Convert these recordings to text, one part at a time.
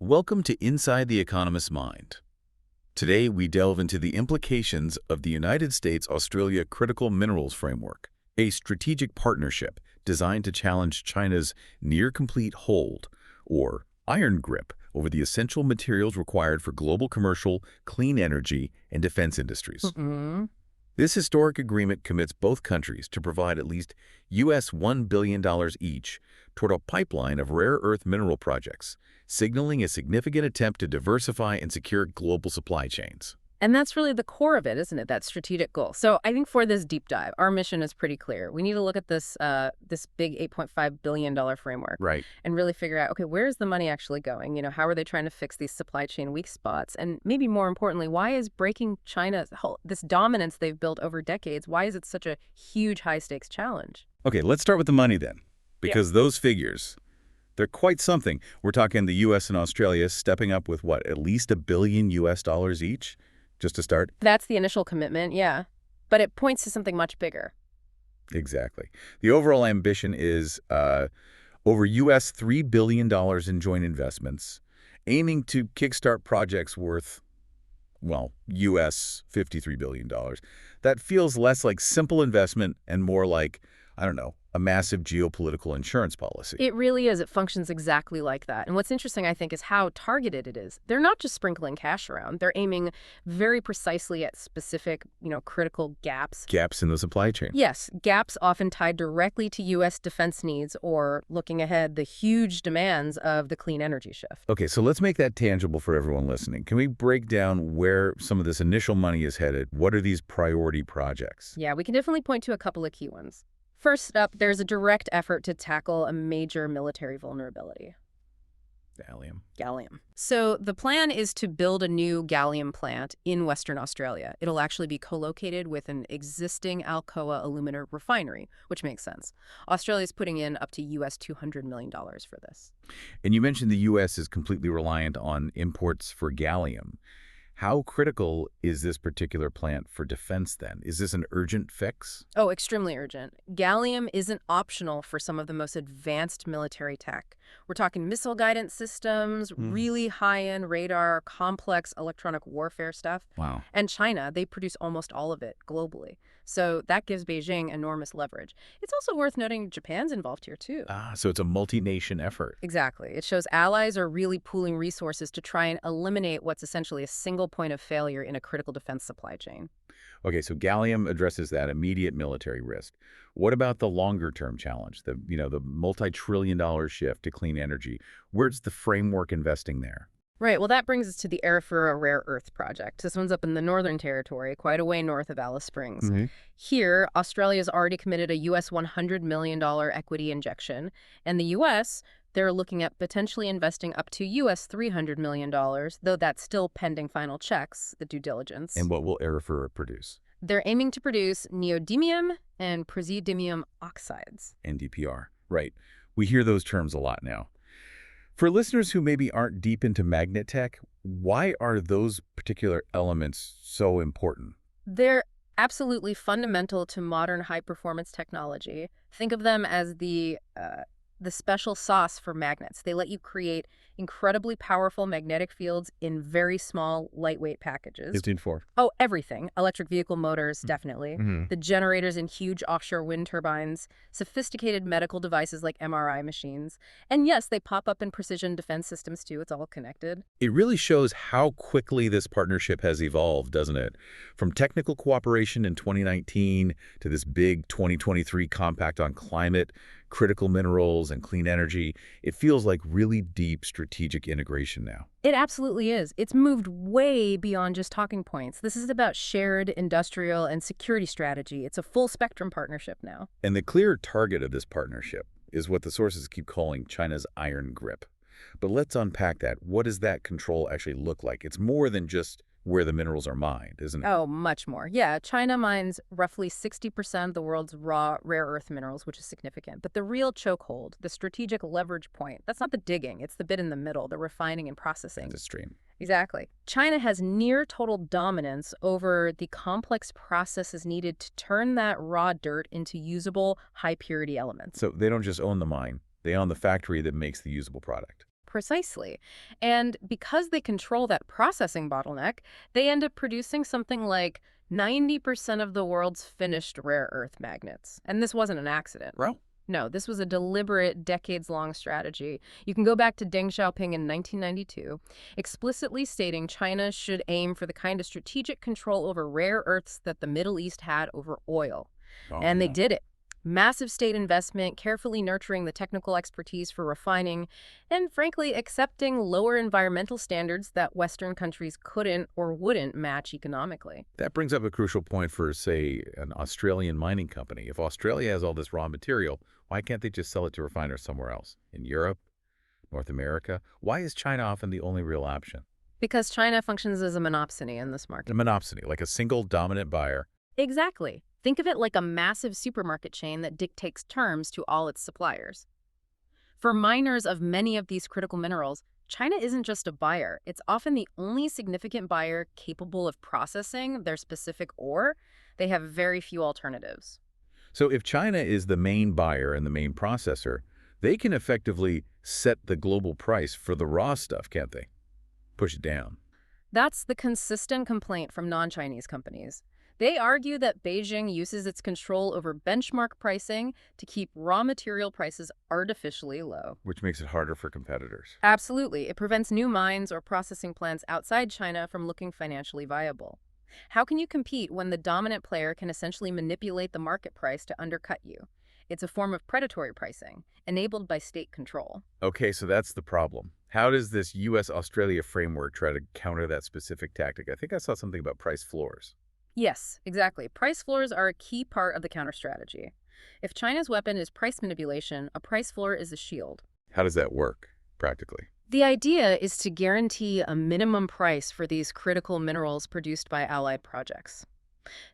Welcome to Inside the Economist's Mind. Today, we delve into the implications of the United States-Australia Critical Minerals Framework, a strategic partnership designed to challenge China's near-complete hold, or iron grip, over the essential materials required for global commercial, clean energy, and defense industries. This historic agreement commits both countries to provide at least $1 billion each toward a pipeline of rare earth mineral projects, signaling a significant attempt to diversify and secure global supply chains. And that's really the core of it, isn't it? That strategic goal. So I think for this deep dive, our mission is pretty clear. We need to look at this this big $8.5 billion framework. Right. And really figure out, okay, where is the money actually going? How are they trying to fix these supply chain weak spots? And maybe more importantly, why is breaking China's this dominance they've built over decades, why is it such a huge high-stakes challenge? Okay, let's start with the money then, because those figures, they're quite something. We're talking the U.S. and Australia stepping up with, what, at least $1 billion each? Just to start? That's the initial commitment, yeah. But it points to something much bigger. Exactly. The overall ambition is over $3 billion in joint investments, aiming to kickstart projects worth, well, $53 billion. That feels less like simple investment and more like, I don't know, a massive geopolitical insurance policy. It really is. It functions exactly like that. And what's interesting, I think, is how targeted it is. They're not just sprinkling cash around. They're aiming very precisely at specific, critical gaps. Gaps in the supply chain. Yes, gaps often tied directly to U.S. defense needs or, looking ahead, the huge demands of the clean energy shift. Okay, so let's make that tangible for everyone listening. Can we break down where some of this initial money is headed? What are these priority projects? Yeah, we can definitely point to a couple of key ones. First up, there's a direct effort to tackle a major military vulnerability. Gallium. So the plan is to build a new gallium plant in Western Australia. It'll actually be co-located with an existing Alcoa alumina refinery, which makes sense. Australia's putting in up to $200 million for this. And you mentioned the U.S. is completely reliant on imports for gallium. How critical is this particular plant for defense then? Is this an urgent fix? Oh, extremely urgent. Gallium isn't optional for some of the most advanced military tech. We're talking missile guidance systems, really high-end radar, complex electronic warfare stuff. Wow. And China, they produce almost all of it globally. So that gives Beijing enormous leverage. It's also worth noting Japan's involved here too. So it's a multi-nation effort. Exactly. It shows allies are really pooling resources to try and eliminate what's essentially a single point of failure in a critical defense supply chain. Okay, so gallium addresses that immediate military risk. What about the longer-term challenge, the multi-trillion-dollar shift to clean energy? Where's the framework investing there? Right. Well, that brings us to the Arafura Rare Earths project. This one's up in the Northern Territory, quite a way north of Alice Springs. Here, Australia's already committed a $100 million equity injection, and the U.S., they're looking at potentially investing up to $300 million, though that's still pending final checks, the due diligence. And what will Arafura produce? They're aiming to produce neodymium and praseodymium oxides. NdPr. Right. We hear those terms a lot now. For listeners who maybe aren't deep into magnet tech, why are those particular elements so important? They're absolutely fundamental to modern high-performance technology. Think of them as the special sauce for magnets. They let you create incredibly powerful magnetic fields in very small, lightweight packages. 15.4. Oh, everything. Electric vehicle motors, definitely. The generators in huge offshore wind turbines, sophisticated medical devices like MRI machines. And yes, they pop up in precision defense systems too. It's all connected. It really shows how quickly this partnership has evolved, doesn't it? From technical cooperation in 2019 to this big 2023 compact on climate, critical minerals, and clean energy, it feels like really deep strategic integration now. It absolutely is. It's moved way beyond just talking points. This is about shared industrial and security strategy. It's a full spectrum partnership now. And the clear target of this partnership is what the sources keep calling China's iron grip. But let's unpack that. What does that control actually look like? It's more than just where the minerals are mined, isn't it? Oh, much more. Yeah, China mines roughly 60% of the world's raw rare earth minerals, which is significant. But the real chokehold, the strategic leverage point, that's not the digging. It's the bit in the middle, the refining and processing. The stream. Exactly. China has near total dominance over the complex processes needed to turn that raw dirt into usable, high-purity elements. So they don't just own the mine. They own the factory that makes the usable product. Precisely. And because they control that processing bottleneck, they end up producing something like 90% of the world's finished rare earth magnets. And this wasn't an accident. Well, No, this was a deliberate, decades-long strategy. You can go back to Deng Xiaoping in 1992, explicitly stating China should aim for the kind of strategic control over rare earths that the Middle East had over oil. And they did it. Massive state investment, carefully nurturing the technical expertise for refining, and frankly, accepting lower environmental standards that Western countries couldn't or wouldn't match economically. that brings up a crucial point for, say, an Australian mining company. If Australia has all this raw material, why can't they just sell it to refiners somewhere else? In Europe? North America? Why is China often the only real option? Because China functions as a monopsony in this market. A monopsony, like a single dominant buyer. Exactly. Think of it like a massive supermarket chain that dictates terms to all its suppliers. For miners of many of these critical minerals, China isn't just a buyer. It's often the only significant buyer capable of processing their specific ore. They have very few alternatives. So if China is the main buyer and the main processor, they can effectively set the global price for the raw stuff, can't they? Push it down. That's the consistent complaint from non-Chinese companies. They argue that Beijing uses its control over benchmark pricing to keep raw material prices artificially low. Which makes it harder for competitors. Absolutely. It prevents new mines or processing plants outside China from looking financially viable. How can you compete when the dominant player can essentially manipulate the market price to undercut you? It's a form of predatory pricing, enabled by state control. Okay, so that's the problem. How does this U.S.-Australia framework try to counter that specific tactic? I think I saw something about price floors. Yes, exactly. Price floors are a key part of the counter strategy. If China's weapon is price manipulation, a price floor is a shield. How does that work, practically? The idea is to guarantee a minimum price for these critical minerals produced by allied projects.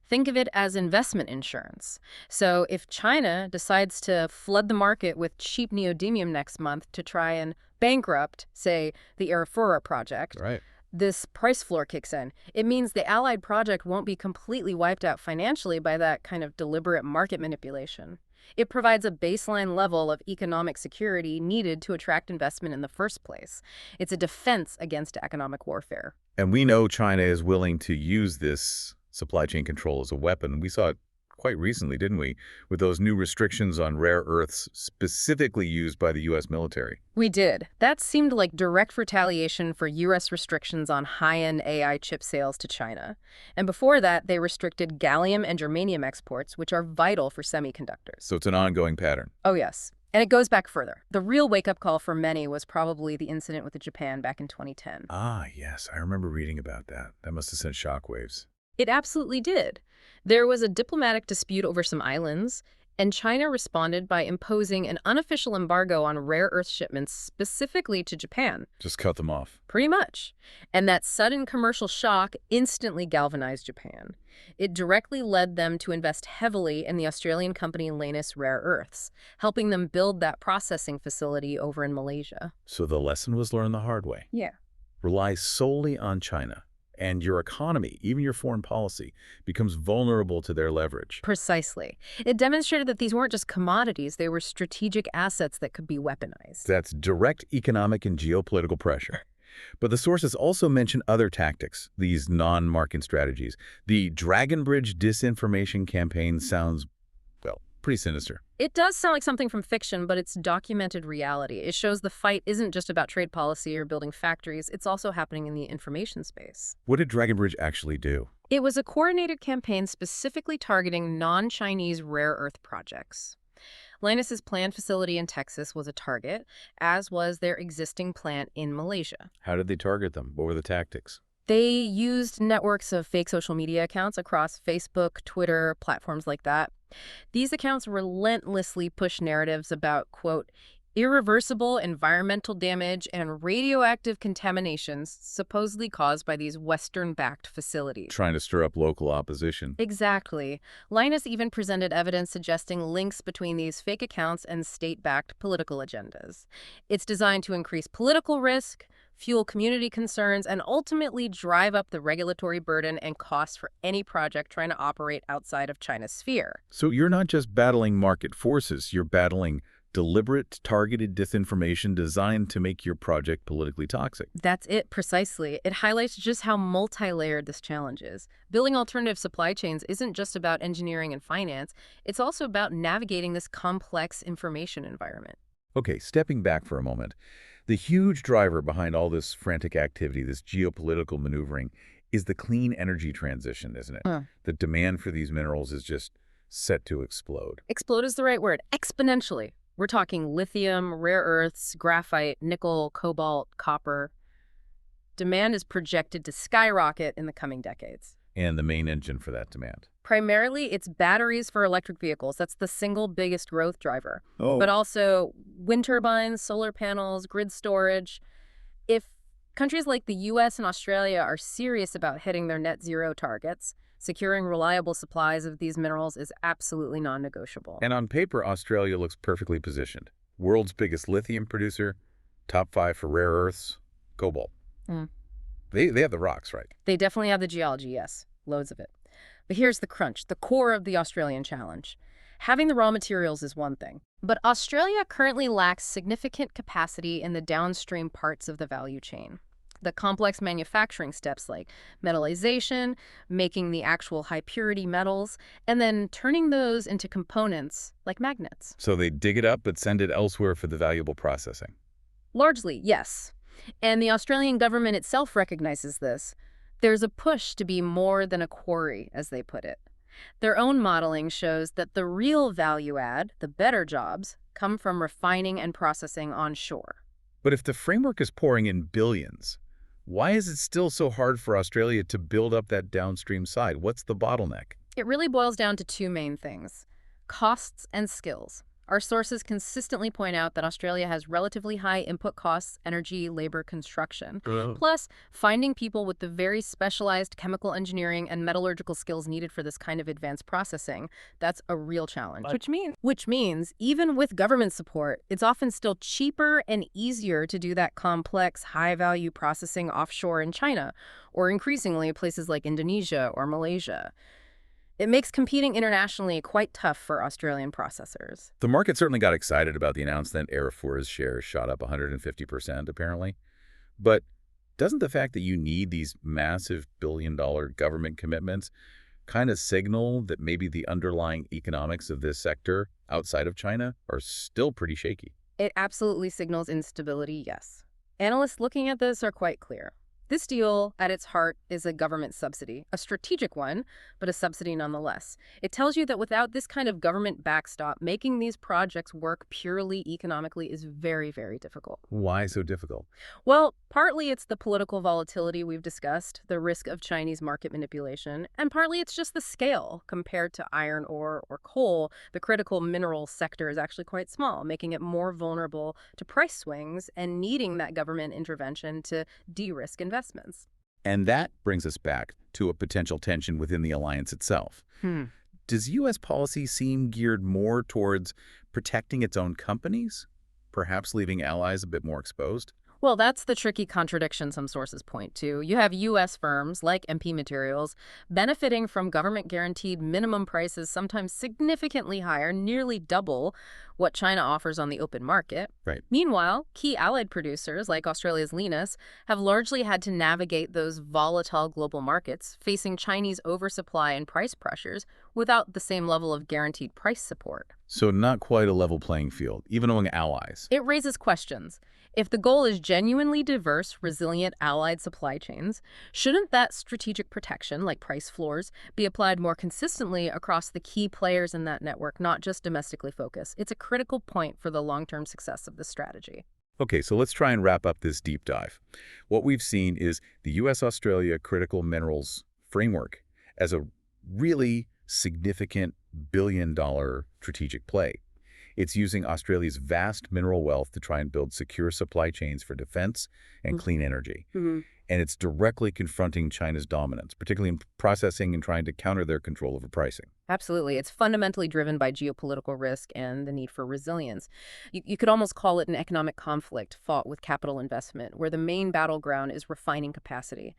Think of it as investment insurance. So if China decides to flood the market with cheap neodymium next month to try and bankrupt, say, the Arafura project, Right. this price floor kicks in. It means the allied project won't be completely wiped out financially by that kind of deliberate market manipulation. It provides a baseline level of economic security needed to attract investment in the first place. It's a defense against economic warfare. And we know China is willing to use this supply chain control as a weapon. We saw it quite recently, didn't we, with those new restrictions on rare earths specifically used by the U.S. military. We did. That seemed like direct retaliation for U.S. restrictions on high-end AI chip sales to China. And before that, they restricted gallium and germanium exports, which are vital for semiconductors. So it's an ongoing pattern. Oh, yes. And it goes back further. The real wake-up call for many was probably the incident with Japan back in 2010. Ah, yes, I remember reading about that. That must have sent shockwaves. It absolutely did. There was a diplomatic dispute over some islands, and China responded by imposing an unofficial embargo on rare earth shipments specifically to Japan. Just cut them off. Pretty much. And that sudden commercial shock instantly galvanized Japan. It directly led them to invest heavily in the Australian company Albanese Rare Earths, helping them build that processing facility over in Malaysia. So the lesson was learned the hard way. Yeah. Rely solely on China, and your economy, even your foreign policy, becomes vulnerable to their leverage. Precisely. It demonstrated that these weren't just commodities, they were strategic assets that could be weaponized. That's direct economic and geopolitical pressure. But the sources also mention other tactics, these non-market strategies. The Dragon Bridge disinformation campaign sounds, well, pretty sinister. It does sound like something from fiction, but it's documented reality. It shows the fight isn't just about trade policy or building factories, it's also happening in the information space. What did Dragon Bridge actually do? It was a coordinated campaign specifically targeting non-Chinese rare earth projects. Lynas' planned facility in Texas was a target, as was their existing plant in Malaysia. How did they target them? What were the tactics? They used networks of fake social media accounts across Facebook, Twitter, platforms like that. These accounts relentlessly push narratives about, quote, irreversible environmental damage and radioactive contaminations supposedly caused by these Western-backed facilities. Trying to stir up local opposition. Exactly. Lynas even presented evidence suggesting links between these fake accounts and state-backed political agendas. It's designed to increase political risk, fuel community concerns, and ultimately drive up the regulatory burden and costs for any project trying to operate outside of China's sphere. So you're not just battling market forces, you're battling Deliberate, targeted disinformation designed to make your project politically toxic. That's it, precisely. It highlights just how multi-layered this challenge is. Building alternative supply chains isn't just about engineering and finance. It's also about navigating this complex information environment. Okay, stepping back for a moment, the huge driver behind all this frantic activity, this geopolitical maneuvering, is the clean energy transition, isn't it? The demand for these minerals is just set to explode. Explode is the right word. Exponentially. We're talking lithium, rare earths, graphite, nickel, cobalt, copper. Demand is projected to skyrocket in the coming decades. And the main engine for that demand? Primarily, it's batteries for electric vehicles. That's the single biggest growth driver. Oh. But also wind turbines, solar panels, grid storage. If countries like the US and Australia are serious about hitting their net zero targets, securing reliable supplies of these minerals is absolutely non-negotiable. And on paper, Australia looks perfectly positioned. World's biggest lithium producer, top 5 for rare earths, cobalt. They have the rocks, right? They definitely have the geology, yes. Loads of it. But here's the crunch, the core of the Australian challenge. Having the raw materials is one thing, but Australia currently lacks significant capacity in the downstream parts of the value chain. The complex manufacturing steps like metallization, making the actual high-purity metals, and then turning those into components like magnets. So they dig it up but send it elsewhere for the valuable processing. Largely, yes. And the Australian government itself recognizes this. There's a push to be more than a quarry, as they put it. Their own modeling shows that the real value add, the better jobs, come from refining and processing onshore. But if the framework is pouring in billions, why is it still so hard for Australia to build up that downstream side? What's the bottleneck? It really boils down to two main things: costs and skills. Our sources consistently point out that Australia has relatively high input costs, energy, labor, construction. Plus, finding people with the very specialized chemical engineering and metallurgical skills needed for this kind of advanced processing, that's a real challenge. Which means, even with government support, it's often still cheaper and easier to do that complex, high-value processing offshore in China, or increasingly places like Indonesia or Malaysia. It makes competing internationally quite tough for Australian processors. The market certainly got excited about the announcement. Arafura's shares shot up 150%, apparently. But doesn't the fact that you need these massive billion-dollar government commitments kind of signal that maybe the underlying economics of this sector outside of China are still pretty shaky? It absolutely signals instability, yes. Analysts looking at this are quite clear. This deal, at its heart, is a government subsidy, a strategic one, but a subsidy nonetheless. It tells you that without this kind of government backstop, making these projects work purely economically is very, very difficult. Why so difficult? Well, partly it's the political volatility we've discussed, the risk of Chinese market manipulation, and partly it's just the scale. Compared to iron ore or coal, the critical mineral sector is actually quite small, making it more vulnerable to price swings and needing that government intervention to de-risk investments. And that brings us back to a potential tension within the alliance itself. Does U.S. policy seem geared more towards protecting its own companies, perhaps leaving allies a bit more exposed? Well, that's the tricky contradiction some sources point to. You have U.S. firms like MP Materials benefiting from government-guaranteed minimum prices, sometimes significantly higher, nearly double what China offers on the open market. Right. Meanwhile, key allied producers like Australia's Lynas have largely had to navigate those volatile global markets, facing Chinese oversupply and price pressures without the same level of guaranteed price support. So not quite a level playing field, even among allies. It raises questions. If the goal is genuinely diverse, resilient allied supply chains, shouldn't that strategic protection, like price floors, be applied more consistently across the key players in that network, not just domestically focused? It's a critical point for the long-term success of this strategy. Okay, so let's try and wrap up this deep dive. What we've seen is the U.S.-Australia critical minerals framework as a really significant billion-dollar strategic play. It's using Australia's vast mineral wealth to try and build secure supply chains for defense and clean energy. And it's directly confronting China's dominance, particularly in processing and trying to counter their control over pricing. Absolutely. It's fundamentally driven by geopolitical risk and the need for resilience. You could almost call it an economic conflict fought with capital investment, where the main battleground is refining capacity.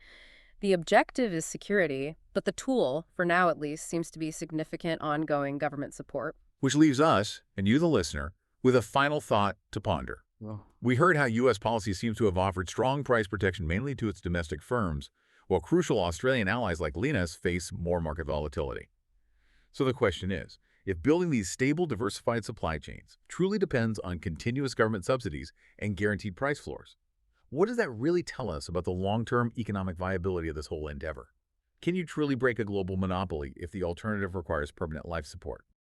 The objective is security, but the tool, for now at least, seems to be significant ongoing government support. Which leaves us, and you the listener, With a final thought to ponder. Well, We heard how U.S. policy seems to have offered strong price protection mainly to its domestic firms, while crucial Australian allies like Linus face more market volatility. So the question is, if building these stable, diversified supply chains truly depends on continuous government subsidies and guaranteed price floors, what does that really tell us about the long-term economic viability of this whole endeavor? Can you truly break a global monopoly if the alternative requires permanent life support?